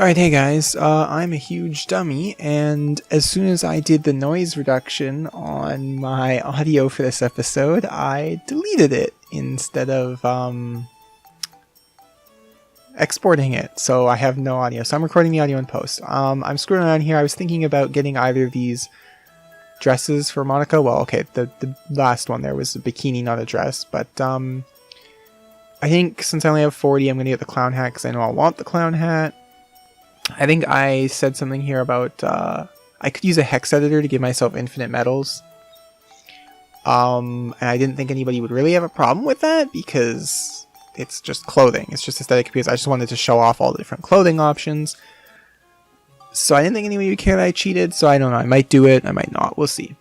Alright, hey guys, I'm a huge dummy, and as soon as I did the noise reduction on my audio for this episode, I deleted it instead of exporting it, so I have no audio. So I'm recording the audio in post. I'm screwing around here. I was thinking about getting either of these dresses for Monica. Well, okay, the last one there was a bikini, not a dress, but I think since I only have 40, I'm going to get the clown hat because I know I'll want the clown hat. I think I said something here about I could use a hex editor to give myself infinite medals. And I didn't think anybody would really have a problem with that because it's just clothing. It's just aesthetic appeals. I just wanted to show off all the different clothing options. So I didn't think anybody would care that I cheated, so I don't know. I might do it, I might not. We'll see.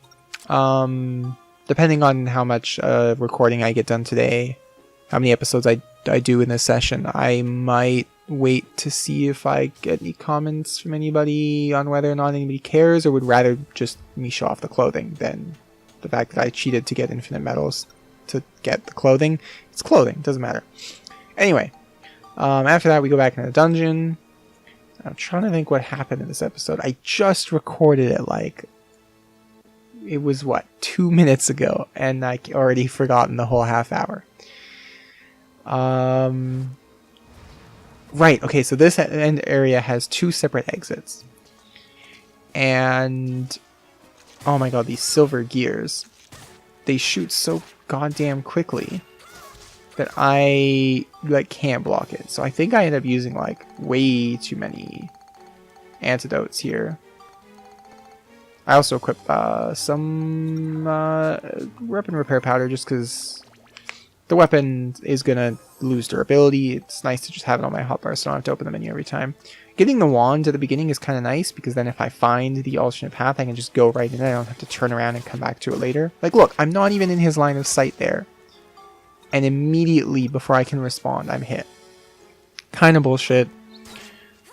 Depending on how much recording I get done today, how many episodes I do in this session, I might wait to see if I get any comments from anybody on whether or not anybody cares, or would rather just me show off the clothing than the fact that I cheated to get infinite medals to get the clothing. It's clothing, doesn't matter. Anyway, after that we go back in the dungeon. I'm trying to think what happened in this episode. I just recorded it like, it was what, 2 minutes ago, and I already forgotten the whole half hour. Right, okay, so this end area has 2 separate exits. And oh my god, these silver gears. They shoot so goddamn quickly that I can't block it. So I think I end up using like way too many antidotes here. I also equip some weapon repair powder just because the weapon is gonna lose durability. It's nice to just have it on my hotbar so I don't have to open the menu every time. Getting the wand at the beginning is kind of nice because then if I find the alternate path, I can just go right in it. I don't have to turn around and come back to it later. Like, look, I'm not even in his line of sight there. And immediately before I can respond, I'm hit. Kind of bullshit.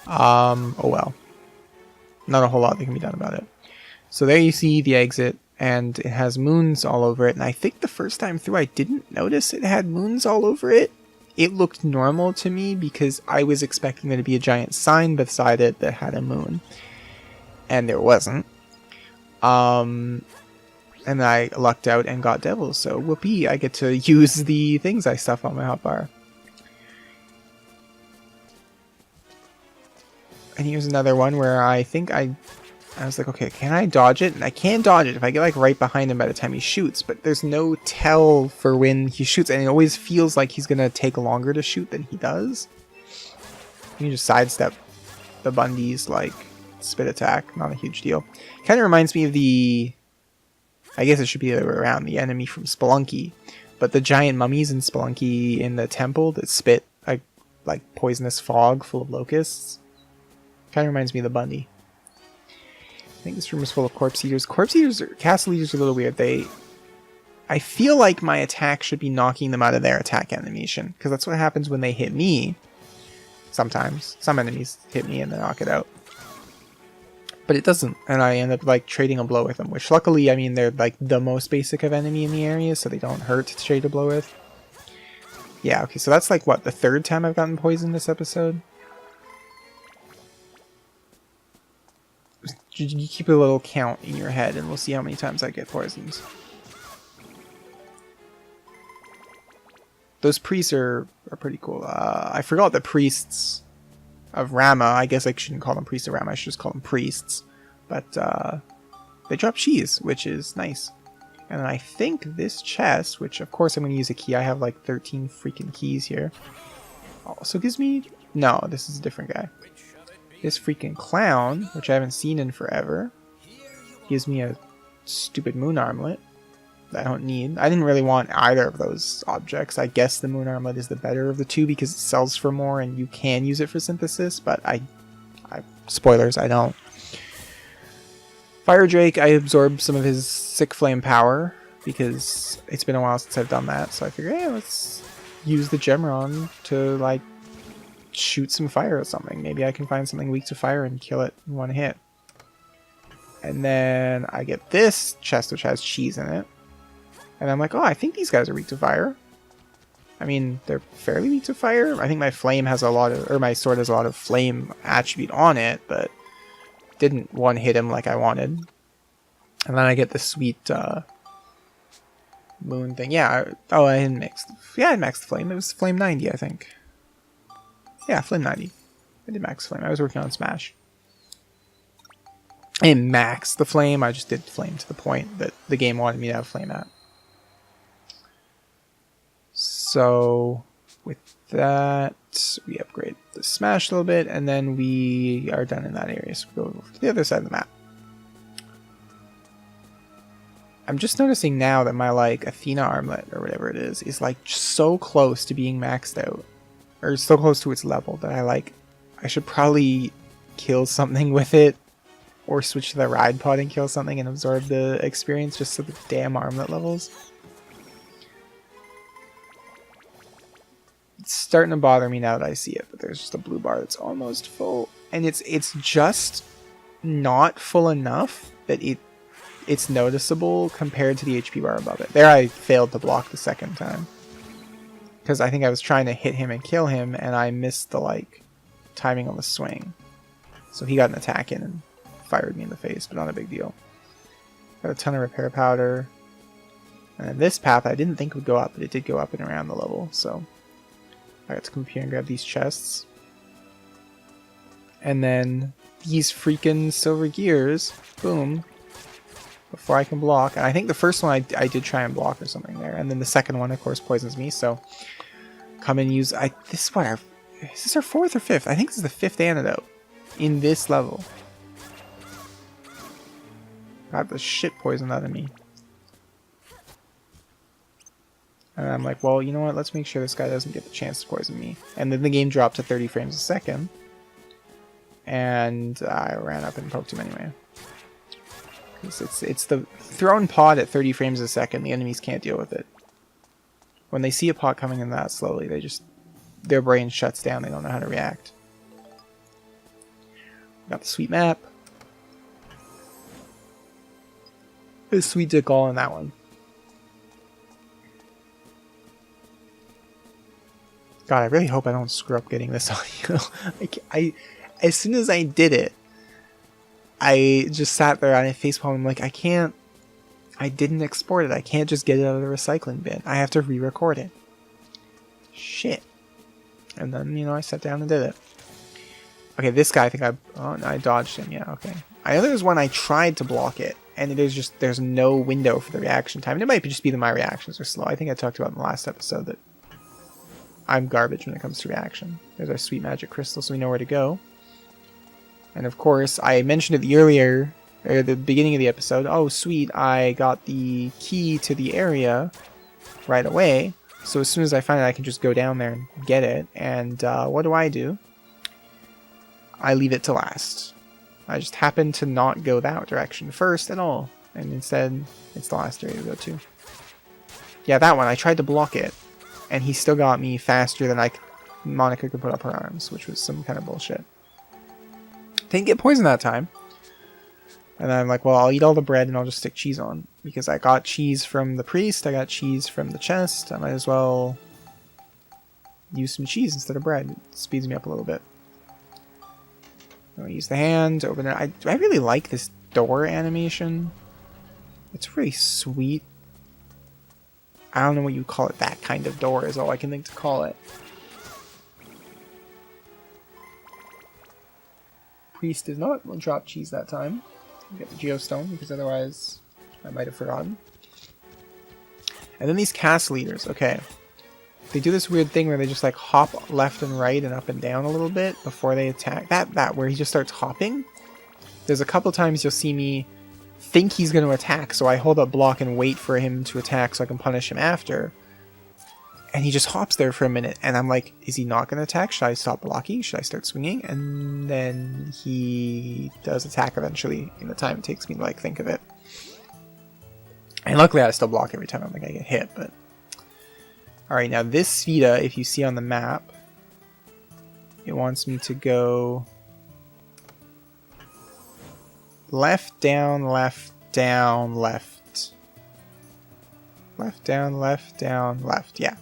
Oh well. Not a whole lot that can be done about it. So there you see the exit. And it has moons all over it. And I think the first time through I didn't notice it had moons all over it. It looked normal to me because I was expecting there to be a giant sign beside it that had a moon. And there wasn't. And I lucked out and got devils. So whoopee, I get to use the things I stuff on my hotbar. And here's another one where I think I was like, okay, can I dodge it? And I can dodge it if I get like right behind him by the time he shoots, but there's no tell for when he shoots, and it always feels like he's gonna take longer to shoot than he does. You can just sidestep the Bundy's like spit attack, not a huge deal. Kind of reminds me of the, I guess it should be the other way around, the enemy from Spelunky, but the giant mummies in Spelunky in the temple that spit like poisonous fog full of locusts. Kind of reminds me of the Bundy. I think this room is full of corpse eaters. Corpse eaters, castle eaters are a little weird. I feel like my attack should be knocking them out of their attack animation, because that's what happens when they hit me. Sometimes. Some enemies hit me and they knock it out. But it doesn't, and I end up like trading a blow with them, which luckily, I mean, they're like the most basic of enemy in the area, so they don't hurt to trade a blow with. Yeah, okay, so that's like, what, the 3rd time I've gotten poisoned this episode? You keep a little count in your head and we'll see how many times I get poisoned. Those priests are pretty cool. I forgot the priests of Rama. I guess I shouldn't call them priests of Rama. I should just call them priests. But they drop cheese, which is nice. And I think this chest, which of course I'm going to use a key. I have like 13 freaking keys here. Also gives me... No, this is a different guy. This freaking clown, which I haven't seen in forever, gives me a stupid moon armlet that I don't need. I didn't really want either of those objects. I guess the moon armlet is the better of the two because it sells for more and you can use it for synthesis, but spoilers, I don't. Fire Drake, I absorbed some of his sick flame power because it's been a while since I've done that, so I figured, hey, let's use the Gemron to like shoot some fire or something. Maybe I can find something weak to fire and kill it in one hit. And then I get this chest which has cheese in it. And I'm like, oh, I think these guys are weak to fire. I mean, they're fairly weak to fire. I think my flame has a lot of, or my sword has a lot of flame attribute on it, but didn't one hit him like I wanted. And then I get the sweet moon thing. Yeah. I didn't mix. Yeah, I maxed the flame. It was flame 90, I think. Yeah, flame 90. I did max flame. I was working on Smash. I didn't max the flame. I just did flame to the point that the game wanted me to have flame at. So with that, we upgrade the Smash a little bit, and then we are done in that area. So we go to the other side of the map. I'm just noticing now that my like Athena armlet or whatever it is like so close to being maxed out, or so close to its level that I should probably kill something with it, or switch to the ride pod and kill something and absorb the experience just so the damn armlet levels. It's starting to bother me now that I see it, but there's just a blue bar that's almost full, and it's just not full enough that it's noticeable compared to the HP bar above it. There I failed to block the second time, because I think I was trying to hit him and kill him, and I missed the like timing on the swing, so he got an attack in and fired me in the face, but not a big deal. Got a ton of repair powder, and this path I didn't think would go up, but it did go up and around the level, so I got to come up here and grab these chests. And then these freaking silver gears, boom, before I can block. And I think the first one I did try and block or something there, and then the second one of course poisons me, so come and use, this is what, is this our fourth or fifth? I think this is the fifth antidote in this level. Got the shit poisoned out of me. And I'm like, well, you know what? Let's make sure this guy doesn't get the chance to poison me. And then the game dropped to 30 frames a second. And I ran up and poked him anyway. It's the thrown pod at 30 frames a second. The enemies can't deal with it. When they see a pod coming in that slowly, their brain shuts down. They don't know how to react. Got the sweet map. There's sweet dick all in that one. God, I really hope I don't screw up getting this audio. As soon as I did it, I just sat there on a facepalm. I'm like, I didn't export it. I can't just get it out of the recycling bin. I have to re-record it. Shit. And then, I sat down and did it. Okay, this guy, I think I dodged him. Yeah, okay. I know there was one I tried to block it, and there's no window for the reaction time. And it might just be that my reactions are slow. I think I talked about in the last episode that I'm garbage when it comes to reaction. There's our sweet magic crystal, so we know where to go. And of course, I mentioned it earlier, or at the beginning of the episode. Oh, sweet, I got the key to the area right away. So as soon as I find it, I can just go down there and get it. And what do? I leave it to last. I just happen to not go that direction first at all. And instead, it's the last area to go to. Yeah, that one, I tried to block it. And he still got me faster than Monica could put up her arms, which was some kind of bullshit. Didn't get poisoned that time. And then I'm like, well, I'll eat all the bread and I'll just stick cheese on. Because I got cheese from the priest, I got cheese from the chest. I might as well use some cheese instead of bread. It speeds me up a little bit. I'm gonna use the hand, open it. I really like this door animation. It's really sweet. I don't know what you call it. That kind of door is all I can think to call it. Priest did not drop cheese that time. Get the geostone, because otherwise I might have forgotten. And then these cast leaders. Okay. They do this weird thing where they just hop left and right and up and down a little bit before they attack. That where he just starts hopping. There's a couple times you'll see me think he's going to attack, so I hold up block and wait for him to attack so I can punish him after. And he just hops there for a minute, and I'm like, is he not going to attack? Should I stop blocking? Should I start swinging? And then he does attack eventually in the time it takes me to think of it. And luckily I still block every time I get hit, but... Alright, now this Spheda, if you see on the map, it wants me to go left, down, left, down, left. Left, down, left, down, left. Yeah.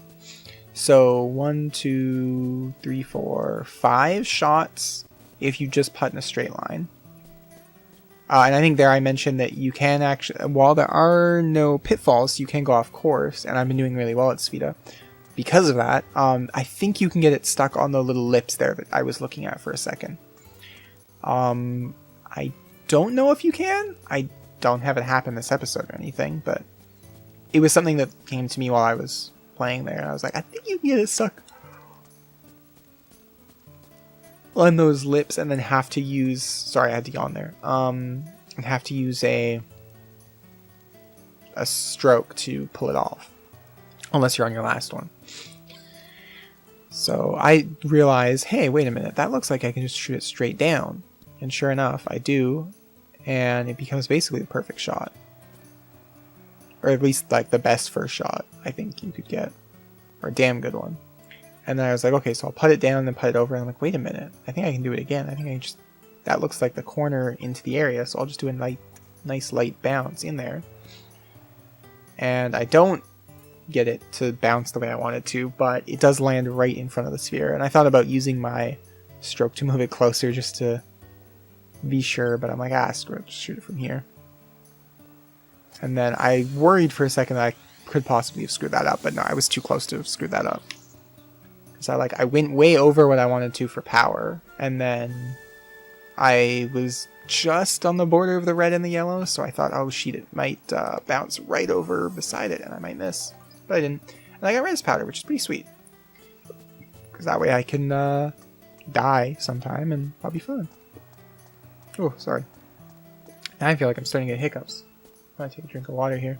So 1, 2, 3, 4, 5 shots if you just putt in a straight line. And I think there I mentioned that you can actually, while there are no pitfalls, you can go off course, and I've been doing really well at Sfida. Because of that, I think you can get it stuck on the little lips there that I was looking at for a second. I don't know if you can. I don't have it happen this episode or anything, but it was something that came to me while I was playing there. I was like, I think you can get it stuck on those lips and then have to use... Sorry, I had to yawn there. And have to use a stroke to pull it off. Unless you're on your last one. So I realize, hey, wait a minute, that looks like I can just shoot it straight down. And sure enough, I do. And it becomes basically the perfect shot. Or at least like the best first shot I think you could get. Or a damn good one. And then I was like, okay, so I'll put it down and then put it over. And I'm like, wait a minute, I think I can do it again. I think I just... That looks like the corner into the area, so I'll just do a nice light bounce in there. And I don't get it to bounce the way I want it to, but it does land right in front of the sphere. And I thought about using my stroke to move it closer just to be sure, but I'm like, screw it, just shoot it from here. And then I worried for a second that I could possibly have screwed that up, but no, I was too close to have screwed that up. So I went way over what I wanted to for power, and then I was just on the border of the red and the yellow, so I thought, oh shit, it might bounce right over beside it and I might miss. But I didn't. And I got res powder, which is pretty sweet. Because that way I can die sometime and I'll be fine. Oh, sorry. Now I feel like I'm starting to get hiccups. I'm gonna take a drink of water here.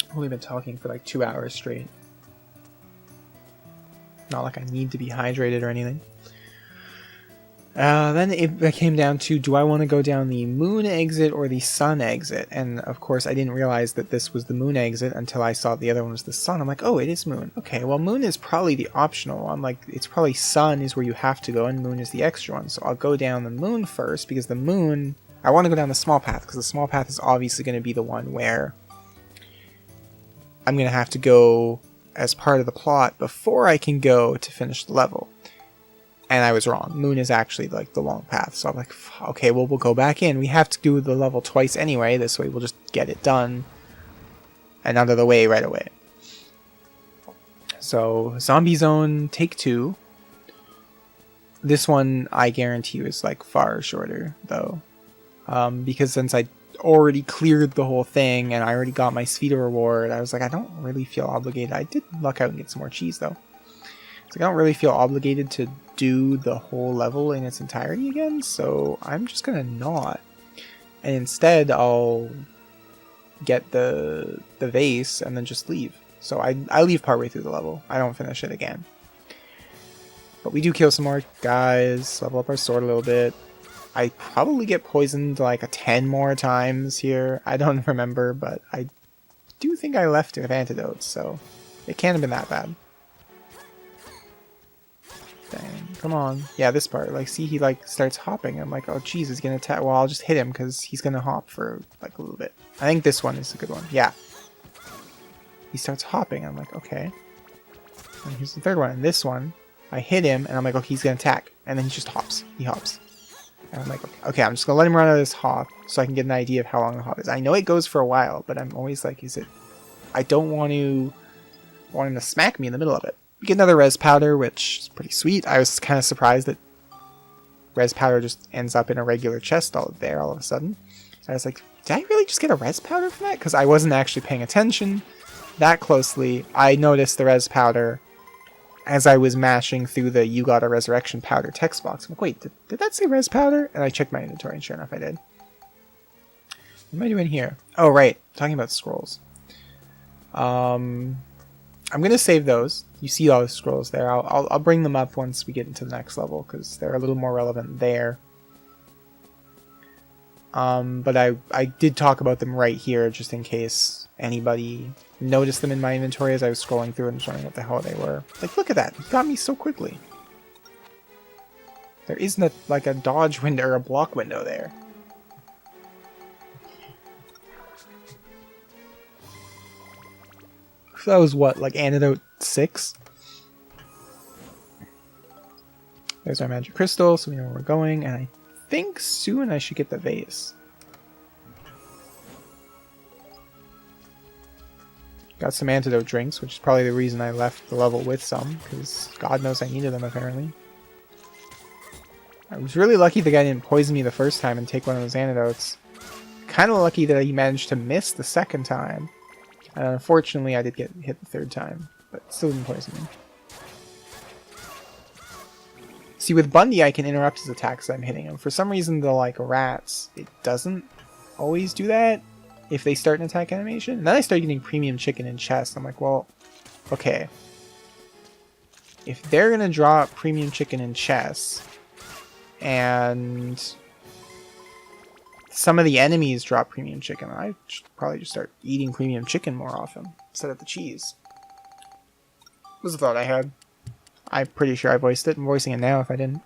I've only been talking for like 2 hours straight. Not like I need to be hydrated or anything. Then it came down to, do I want to go down the moon exit or the sun exit? And of course I didn't realize that this was the moon exit until I saw the other one was the sun. I'm like, oh, it is moon. Okay, well moon is probably the optional one. Like, it's probably sun is where you have to go and moon is the extra one. So I'll go down the moon first, because the moon... I want to go down the small path, because the small path is obviously going to be the one where I'm going to have to go as part of the plot before I can go to finish the level. And I was wrong. Moon is actually like the long path. So I'm like, okay, well, we'll go back in. We have to do the level twice anyway. This way we'll just get it done and out of the way right away. So Zombie Zone Take 2. This one I guarantee was like far shorter though. Because since I already cleared the whole thing and I already got my Sfida reward, I was like, I don't really feel obligated. I did luck out and get some more cheese though. So I don't really feel obligated to do the whole level in its entirety again, so I'm just gonna not. And instead I'll get the vase and then just leave. So I leave partway through the level. I don't finish it again. But we do kill some more guys, level up our sword a little bit. I probably get poisoned like 10 more times here. I don't remember, but I do think I left with antidotes, so it can't have been that bad. Dang, come on. Yeah, this part. Like, see, he like starts hopping. I'm like, oh jeez, he's gonna attack. Well, I'll just hit him because he's gonna hop for like a little bit. I think this one is a good one. Yeah. He starts hopping. I'm like, okay. And here's the third one. And this one, I hit him, and I'm like, okay, he's gonna attack. And then he just hops. He hops. And I'm like, okay, I'm just gonna let him run out of this hop so I can get an idea of how long the hop is. I know it goes for a while, but I'm always like, is it... I don't want him to smack me in the middle of it. We get another res powder, which is pretty sweet. I was kind of surprised that res powder just ends up in a regular chest all of a sudden. So I was like, did I really just get a res powder from that? Because I wasn't actually paying attention that closely. I noticed the res powder as I was mashing through the "You Got a Resurrection Powder" text box. I'm like, wait, did that say res powder? And I checked my inventory, and sure enough, I did. What am I doing here? Oh, right. Talking about scrolls. I'm going to save those. You see all the scrolls there. I'll bring them up once we get into the next level, because they're a little more relevant there. But I did talk about them right here, just in case anybody noticed them in my inventory as I was scrolling through and just wondering what the hell they were. Like, look at that. He got me so quickly. There isn't like a dodge window or a block window there. That was what, like Antidote 6? There's our magic crystal, so we know where we're going, and I think soon I should get the vase. Got some antidote drinks, which is probably the reason I left the level with some, because God knows I needed them apparently. I was really lucky the guy didn't poison me the first time and take one of those antidotes. Kind of lucky that he managed to miss the second time. And unfortunately I did get hit the third time, but still didn't poison me. See, with Bundy I can interrupt his attacks as I'm hitting him. For some reason the like rats, it doesn't always do that if they start an attack animation. And then I started getting premium chicken and chest. I'm like, well, okay. If they're gonna draw premium chicken and chest, and some of the enemies drop premium chicken, I should probably just start eating premium chicken more often instead of the cheese. Was a thought I had. I'm pretty sure I voiced it. I'm voicing it now if I didn't.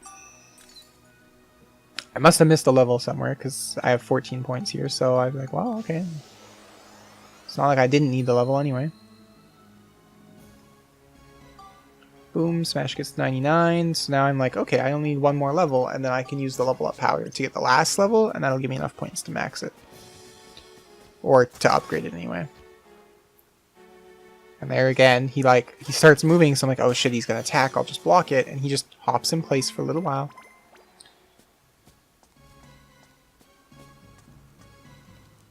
I must have missed a level somewhere because I have 14 points here, so I was like, well, okay. It's not like I didn't need the level anyway. Boom, Smash gets 99, so now I'm like, okay, I only need one more level, and then I can use the level up power to get the last level, and that'll give me enough points to max it. Or to upgrade it anyway. And there again, he starts moving, so I'm like, oh shit, he's gonna attack, I'll just block it, and he just hops in place for a little while.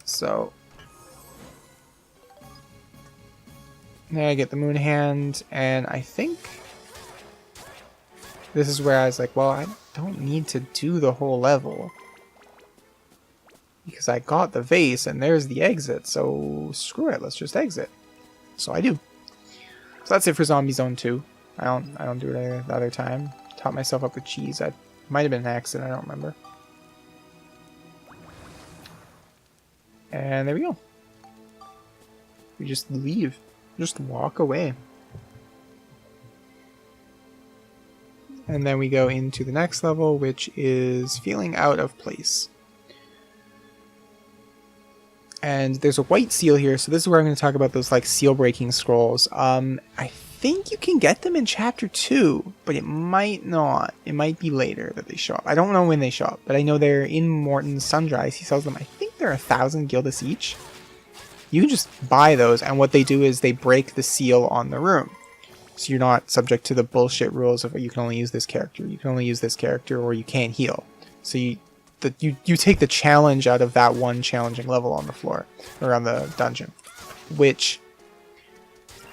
So now I get the moon hand, and I think this is where I was like, well, I don't need to do the whole level because I got the vase and there's the exit, so screw it, let's just exit. So I do. So that's it for Zombie Zone 2. I don't do it the other time. Top myself up with cheese. That might have been an accident, I don't remember. And there we go. We just leave. Just walk away. And then we go into the next level, which is feeling out of place. And there's a white seal here, so this is where I'm going to talk about those like seal breaking scrolls. I think you can get them in chapter 2, but it might not. It might be later that they show up. I don't know when they show up, but I know they're in Morton's Sundries. He sells them. I think they're 1,000 gildas each. You can just buy those, and what they do is they break the seal on the room. So you're not subject to the bullshit rules of you can only use this character, you can only use this character, or you can't heal. So you take the challenge out of that one challenging level on the floor, or on the dungeon. Which,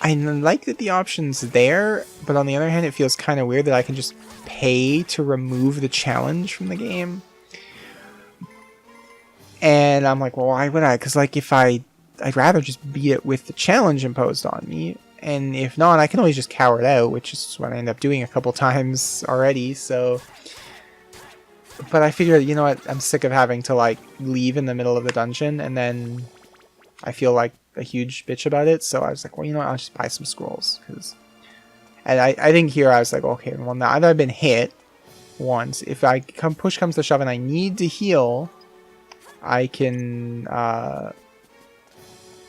I like that the option's there, but on the other hand it feels kind of weird that I can just pay to remove the challenge from the game. And I'm like, well, why would I? Because like if I'd rather just beat it with the challenge imposed on me. And if not, I can always just cower it out, which is what I end up doing a couple times already, so... But I figured, you know what, I'm sick of having to, like, leave in the middle of the dungeon, and then I feel like a huge bitch about it, so I was like, well, you know what, I'll just buy some scrolls, because... And I think here I was like, okay, well, now that I've been hit once, if push comes to shove and I need to heal, I can,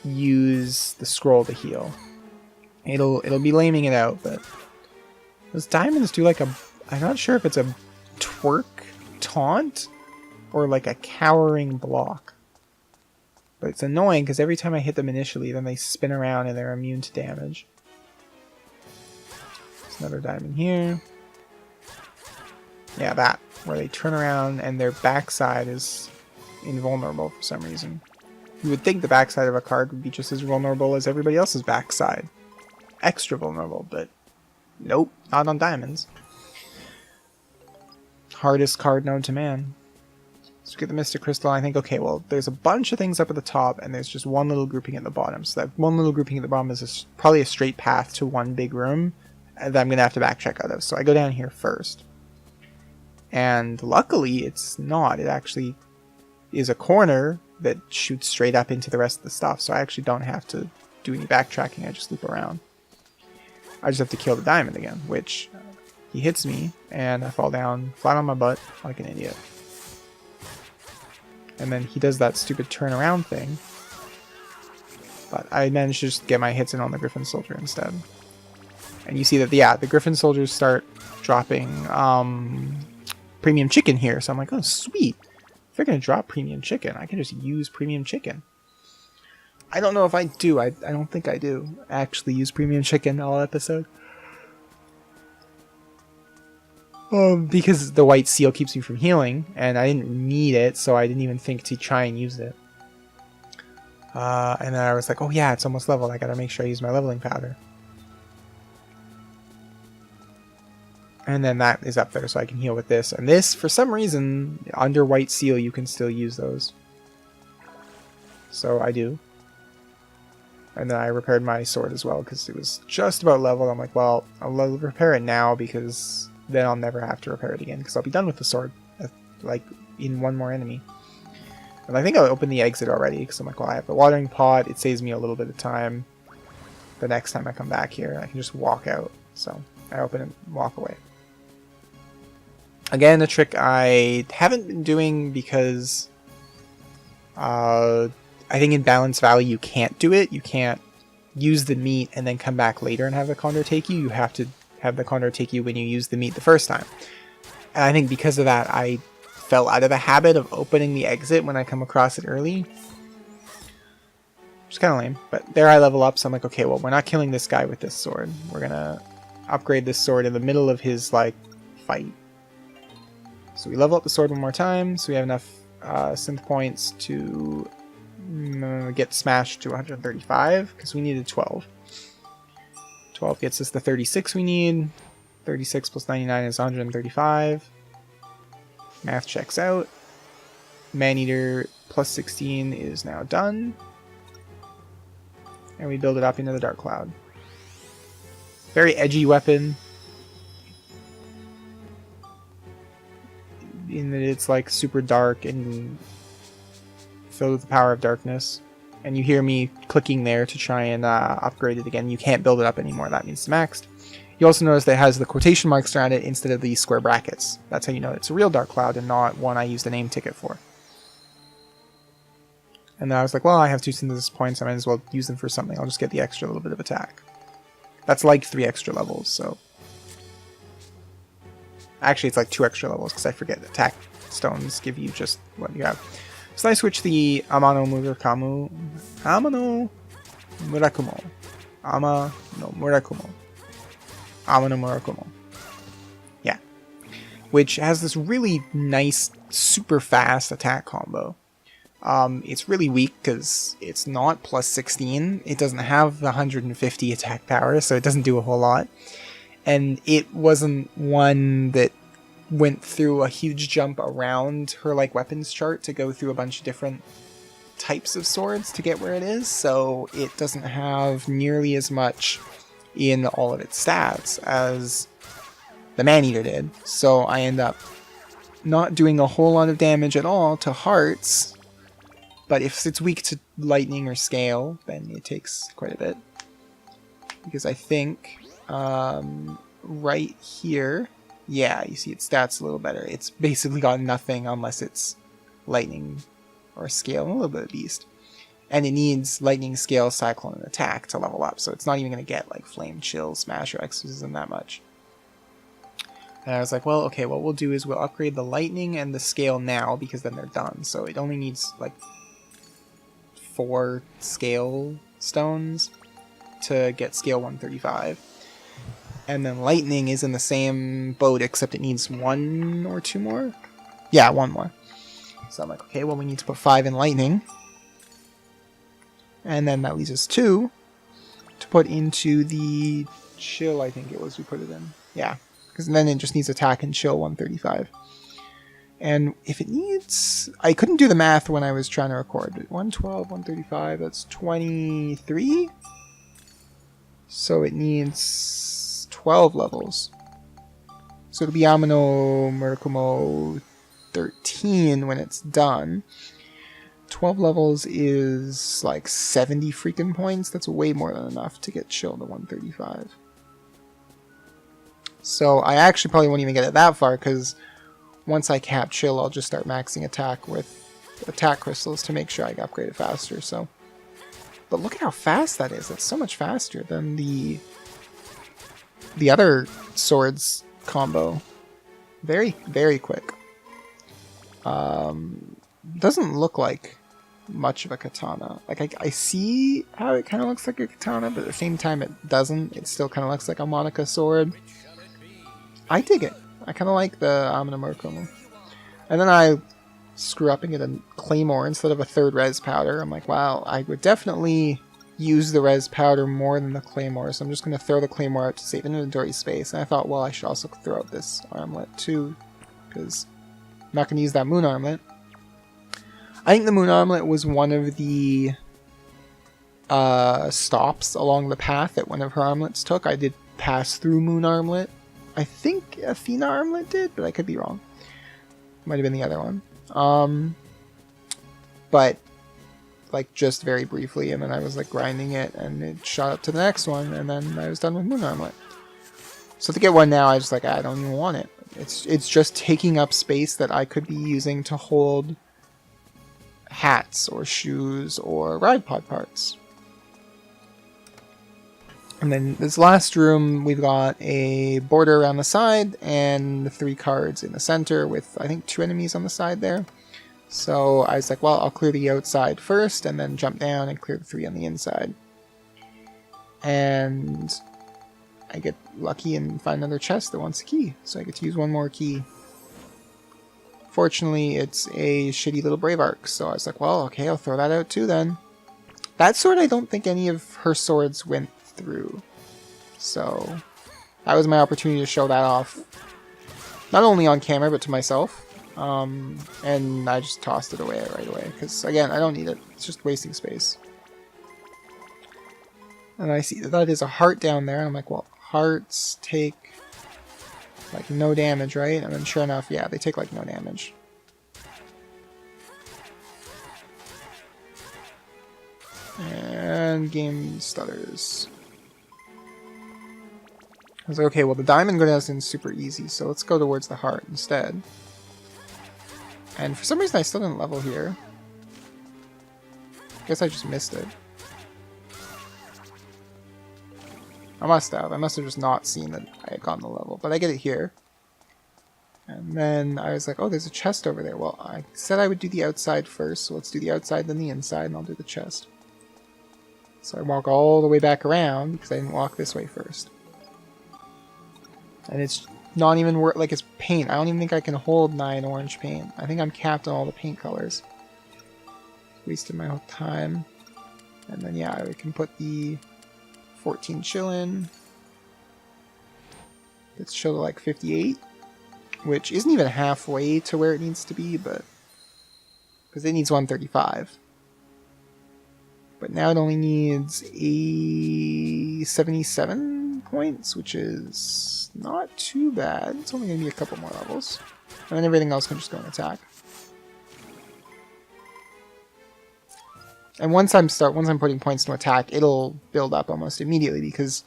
use the scroll to heal. It'll be laming it out, but those diamonds do like I'm not sure if it's a twerk taunt or like a cowering block. But it's annoying because every time I hit them initially, then they spin around and they're immune to damage. There's another diamond here. Yeah, that, where they turn around and their backside is invulnerable for some reason. You would think the backside of a card would be just as vulnerable as everybody else's backside. Extra vulnerable, but nope, not on diamonds. Hardest card known to man. So get the Mystic Crystal, and I think, okay, well, there's a bunch of things up at the top, and there's just one little grouping at the bottom. So that one little grouping at the bottom is probably a straight path to one big room that I'm going to have to backtrack out of. So I go down here first. And luckily, it's not. It actually is a corner that shoots straight up into the rest of the stuff. So I actually don't have to do any backtracking. I just loop around. I just have to kill the diamond again, which he hits me, and I fall down flat on my butt like an idiot. And then he does that stupid turnaround thing. But I managed to just get my hits in on the Griffin Soldier instead. And you see that, yeah, the Griffin Soldiers start dropping premium chicken here. So I'm like, oh, sweet. If they're going to drop premium chicken, I can just use premium chicken. I don't know if I do. I don't think I do actually use premium chicken all episode. Because the white seal keeps me from healing, and I didn't need it, so I didn't even think to try and use it. And then I was like, oh yeah, it's almost leveled. I gotta make sure I use my leveling powder. And then that is up there, so I can heal with this. And this, for some reason, under white seal, you can still use those. So I do. And then I repaired my sword as well, because it was just about leveled. I'm like, well, I'll repair it now, because then I'll never have to repair it again, because I'll be done with the sword, like, in one more enemy. And I think I'll open the exit already, because I'm like, well, I have the watering pot, it saves me a little bit of time. The next time I come back here, I can just walk out. So I open and walk away. Again, a trick I haven't been doing because I think in Balance Valley you can't do it. You can't use the meat and then come back later and have the condor take you. You have to have the condor take you when you use the meat the first time. And I think because of that, I fell out of the habit of opening the exit when I come across it early. Which is kind of lame. But there I level up, so I'm like, okay, well, we're not killing this guy with this sword. We're going to upgrade this sword in the middle of his, like, fight. So we level up the sword one more time, so we have enough synth points to get smashed to 135, because we needed 12. 12 gets us the 36 we need. 36 plus 99 is 135. Math checks out. Maneater plus 16 is now done. And we build it up into the Dark Cloud. Very edgy weapon. In that it's like super dark and filled with the power of darkness. And you hear me clicking there to try and upgrade it again. You can't build it up anymore. That means it's maxed. You also notice that it has the quotation marks around it instead of the square brackets. That's how you know it's a real Dark Cloud and not one I used a name ticket for. And then I was like, well, I have 2 synthesis points. I might as well use them for something. I'll just get the extra little bit of attack. That's like 3 extra levels, so... Actually, it's like 2 extra levels, because I forget attack stones give you just what you have. So I switch the Amano Murakumo. Amano Murakumo. Amano Murakumo. Amano Murakumo. Yeah. Which has this really nice, super fast attack combo. It's really weak because it's not plus 16. It doesn't have the 150 attack power, so it doesn't do a whole lot. And it wasn't one that went through a huge jump around her like weapons chart to go through a bunch of different types of swords to get where it is, so it doesn't have nearly as much in all of its stats as the Maneater did. So I end up not doing a whole lot of damage at all to hearts, but if it's weak to lightning or scale, then it takes quite a bit. Because I think right here, yeah, you see its stats a little better. It's basically got nothing unless it's lightning or scale and a little bit of beast. And it needs lightning, scale, cyclone, and attack to level up, so it's not even going to get like flame, chill, smash, or exorcism that much. And I was like, well, okay, what we'll do is we'll upgrade the lightning and the scale now, because then they're done. So it only needs like 4 scale stones to get scale 135. And then lightning is in the same boat, except it needs 1 or 2 more. Yeah, 1 more. So I'm like, okay, well, we need to put 5 in lightning. And then that leaves us 2 to put into the chill, I think it was we put it in. Yeah, because then it just needs attack and chill 135. And if it needs... I couldn't do the math when I was trying to record, but 112, 135, that's 23? So it needs 12 levels. So it'll be Amano Murakumo 13 when it's done. 12 levels is like 70 freaking points. That's way more than enough to get chill to 135. So I actually probably won't even get it that far, because once I cap chill, I'll just start maxing attack with attack crystals to make sure I upgrade it faster. So But look at how fast that is. That's so much faster than the other swords combo. Very, very quick. Doesn't look like much of a katana. Like, I see how it kind of looks like a katana, but at the same time it doesn't. It still kind of looks like a Monica sword. I dig it. I kind of like the Amina Murakumo. And then I screw up and get a claymore instead of a third res powder. I'm like, wow, I would definitely use the res powder more than the claymore, so I'm just going to throw the claymore out to save inventory space. And I thought, well, I should also throw out this armlet too, because I'm not going to use that moon armlet. I think the moon armlet was one of the stops along the path that one of her armlets took. I did pass through moon armlet. I think Athena armlet did, but I could be wrong. Might have been the other one. But like just very briefly, and then I was like grinding it, and it shot up to the next one, and then I was done with moon armlet. So to get one now, I just like, I don't even want it. It's just taking up space that I could be using to hold hats or shoes or ride pod parts. And then this last room, we've got a border around the side and 3 cards in the center with, I think, 2 enemies on the side there. So I was like, well, I'll clear the outside first and then jump down and clear the 3 on the inside. And I get lucky and find another chest that wants a key. So I get to use one more key. Fortunately, it's a shitty little Brave Arc. So I was like, well, okay, I'll throw that out too then. That sword, I don't think any of her swords went through. So that was my opportunity to show that off. Not only on camera, but to myself. And I just tossed it away right away. Because, again, I don't need it. It's just wasting space. And I see that is a heart down there. And I'm like, well, hearts take like no damage, right? And then sure enough, yeah, they take like no damage. And game stutters. I was like, okay, well the diamond goes in super easy, so let's go towards the heart instead. And for some reason I still didn't level here. Guess I just missed it. I must have just not seen that I had gotten the level, but I get it here. And then I was like, oh, there's a chest over there. Well, I said I would do the outside first, so let's do the outside, then the inside, and I'll do the chest. So I walk all the way back around, because I didn't walk this way first. And it's not even worth, like, it's paint. I don't even think I can hold 9 orange paint. I think I'm capped on all the paint colors. Wasted my whole time. And then, yeah, I can put the 14 chill in. It's chill to like 58, which isn't even halfway to where it needs to be, but because it needs 135. But now it only needs a 77 points, which is not too bad. It's only going to be a couple more levels. And then everything else can just go and attack. And once I'm putting points to attack, it'll build up almost immediately, because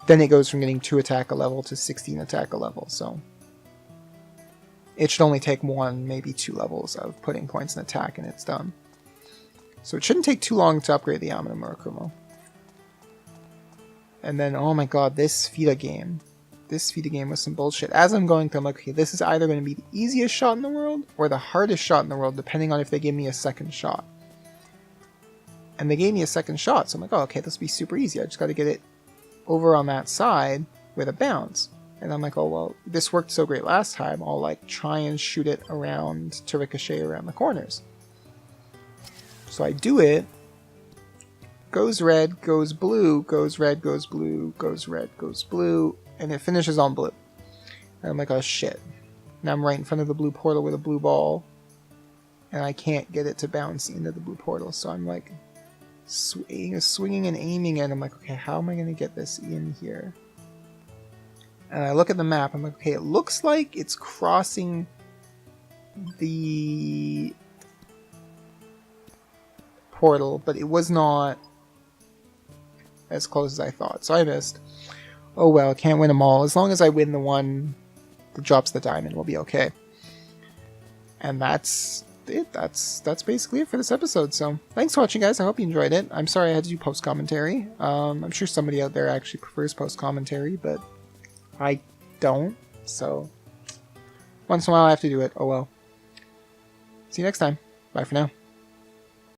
then it goes from getting 2 attack a level to 16 attack a level, so it should only take 1, maybe 2 levels of putting points in attack and it's done. So it shouldn't take too long to upgrade the Amina Murakumo. And then, oh my god, this FIDA game. This FIDA game was some bullshit. As I'm going through, I'm like, okay, this is either going to be the easiest shot in the world or the hardest shot in the world, depending on if they give me a second shot. And they gave me a second shot, so I'm like, oh, okay, this will be super easy. I just got to get it over on that side with a bounce. And I'm like, oh, well, this worked so great last time, I'll like try and shoot it around to ricochet around the corners. So I do it, goes red, goes blue, goes red, goes blue, goes red, goes blue, and it finishes on blue. And I'm like, oh shit. Now I'm right in front of the blue portal with a blue ball, and I can't get it to bounce into the blue portal, so I'm like swinging and aiming, and I'm like, okay, how am I going to get this in here? And I look at the map, I'm like, okay, it looks like it's crossing the portal, but it was not as close as I thought, so I missed. Oh well, can't win them all. As long as I win the one that drops the diamond, we'll be okay. And that's that's basically it for this episode. So thanks for watching, guys. I hope you enjoyed it. I'm sorry I had to do post commentary. I'm sure somebody out there actually prefers post commentary, but I don't. So once in a while I have to do it. Oh well. See you next time. Bye for now.